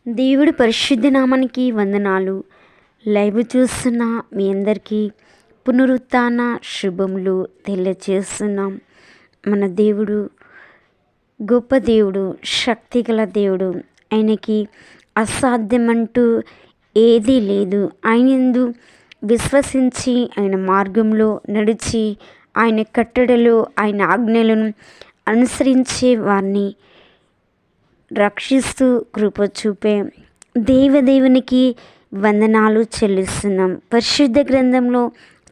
దేవుడి పరిశుద్ధ నామానికి వందనాలు. లైవ్ చూస్తున్న మీ అందరికీ పునరుత్థాన శుభములు తెలియజేస్తున్నాం. మన దేవుడు గొప్ప దేవుడు, శక్తిగల దేవుడు. ఆయనకి అసాధ్యమంటూ ఏదీ లేదు. ఆయనందు విశ్వసించి ఆయన మార్గంలో నడిచి ఆయన కట్టడలు ఆయన ఆజ్ఞలను అనుసరించే వారిని రక్షిస్తూ కృప చూపే దేవదేవునికి వందనాలు చెల్లిస్తున్నాం. పరిశుద్ధ గ్రంథంలో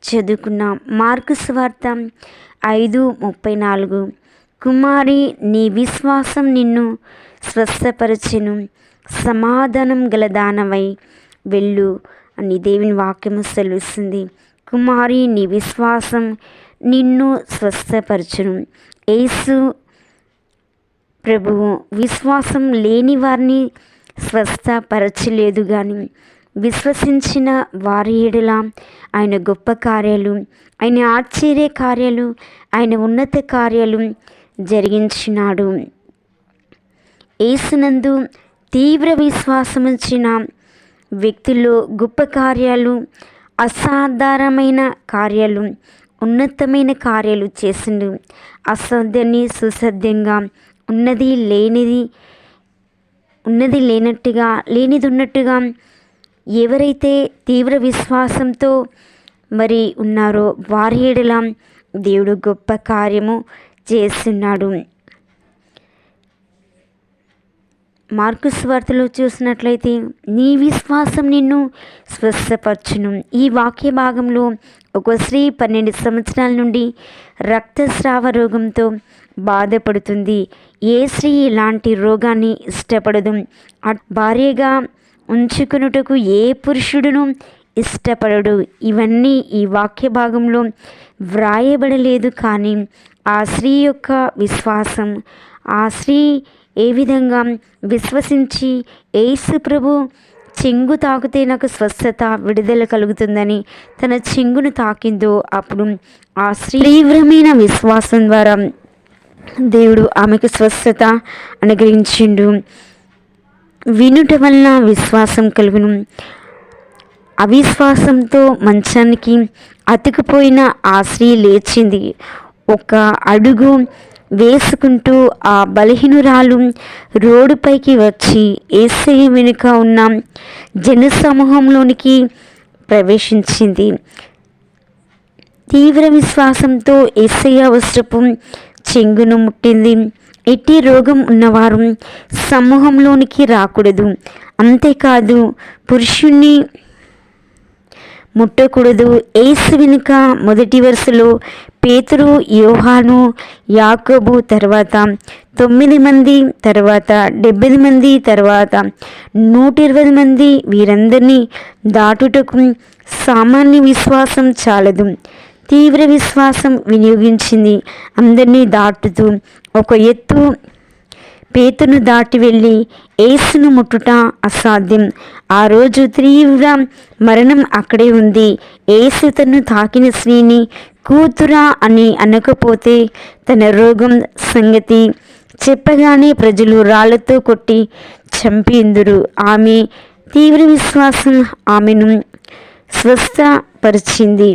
చదువుకున్నాం. మార్కు సువార్త 5:34. కుమారి, నీ విశ్వాసం నిన్ను స్వస్థపరచెను, సమాధానం గలదానవై వెళ్ళు అని దేవుని వాక్యము సెలవిస్తుంది. కుమారి, నీ విశ్వాసం నిన్ను స్వస్థపరచును. యేసు ప్రభువు విశ్వాసం లేని వారిని స్వస్థపరచలేదు, కానీ విశ్వసించిన వారి ఎడల ఆయన గొప్ప కార్యాలు, ఆయన ఆశ్చర్య కార్యాలు, ఆయన ఉన్నత కార్యాలు జరిగించినాడు. యేసునందు తీవ్ర విశ్వాసం ఉంచిన వ్యక్తుల్లో గొప్ప కార్యాలు, అసాధారణమైన కార్యాలు, ఉన్నతమైన కార్యాలు చేసిండు. అసాధ్యాన్ని సుసాధ్యంగా, ఉన్నది లేనట్టుగా, లేనిది ఉన్నట్టుగా ఎవరైతే తీవ్ర విశ్వాసంతో మరి ఉన్నారో వారి ఎడల దేవుడు గొప్ప కార్యము చేస్తున్నాడు. మార్కు సువార్తలో చూసినట్లయితే నీ విశ్వాసం నిన్ను స్వస్థపరచును. ఈ వాక్య భాగంలో ఒక స్త్రీ 12 సంవత్సరాల నుండి రక్తస్రావ రోగంతో బాధపడుతుంది. ఏ స్త్రీ ఇలాంటి రోగాన్ని ఇష్టపడదు. భార్యగా ఉంచుకున్నటకు ఏ పురుషుడును ఇష్టపడడు. ఇవన్నీ ఈ వాక్య భాగంలో వ్రాయబడలేదు, కానీ ఆ స్త్రీ యొక్క విశ్వాసం, ఆ స్త్రీ ఏ విధంగా విశ్వసించి యేసు ప్రభు చెంగు తాకితే నాకు స్వస్థత, విడుదల కలుగుతుందని తన చెంగును తాకిందో అప్పుడు ఆ స్త్రీ తీవ్రమైన విశ్వాసం ద్వారా దేవుడు ఆమెకు స్వస్థత అనుగ్రహించిండు. వినుట వలన విశ్వాసం కలుగును. అవిశ్వాసంతో మంచానికి అతుకుపోయిన ఆ స్త్రీ లేచింది. ఒక అడుగు వేసుకుంటూ ఆ బలహీనురాలు రోడ్డుపైకి వచ్చి యేసయ్య వెనుక ఉన్న జనసమూహంలోనికి ప్రవేశించింది. తీవ్ర విశ్వాసంతో యేసయ్య వస్త్రపు చెంగును ముట్టింది. ఎట్టి రోగం ఉన్నవారు సమూహంలోనికి రాకూడదు, అంతేకాదు పురుషుణ్ణి ముట్టకూడదు. యేసు వెనుక మొదటి వరుసలో పేతురు, యోహాను, యాకోబు, తర్వాత 9 మంది, తర్వాత 70 మంది, తర్వాత 120 మంది. వీరందరినీ దాటుటకు సామాన్య విశ్వాసం చాలదు. తీవ్ర విశ్వాసం వినియోగించింది. అందరినీ దాటుతూ ఒక ఎత్తు పేతును దాటి వెళ్ళి యేసును ముట్టుట అసాధ్యం. ఆ రోజు తీవ్ర మరణం అక్కడే ఉంది. యేసు తను తాకిన స్త్రీని కూతురా అని అనకపోతే తన రోగం సంగతి చెప్పగానే ప్రజలు రాళ్లతో కొట్టి చంపేందురు. ఆమె తీవ్ర విశ్వాసం ఆమెను స్వస్థపరిచింది.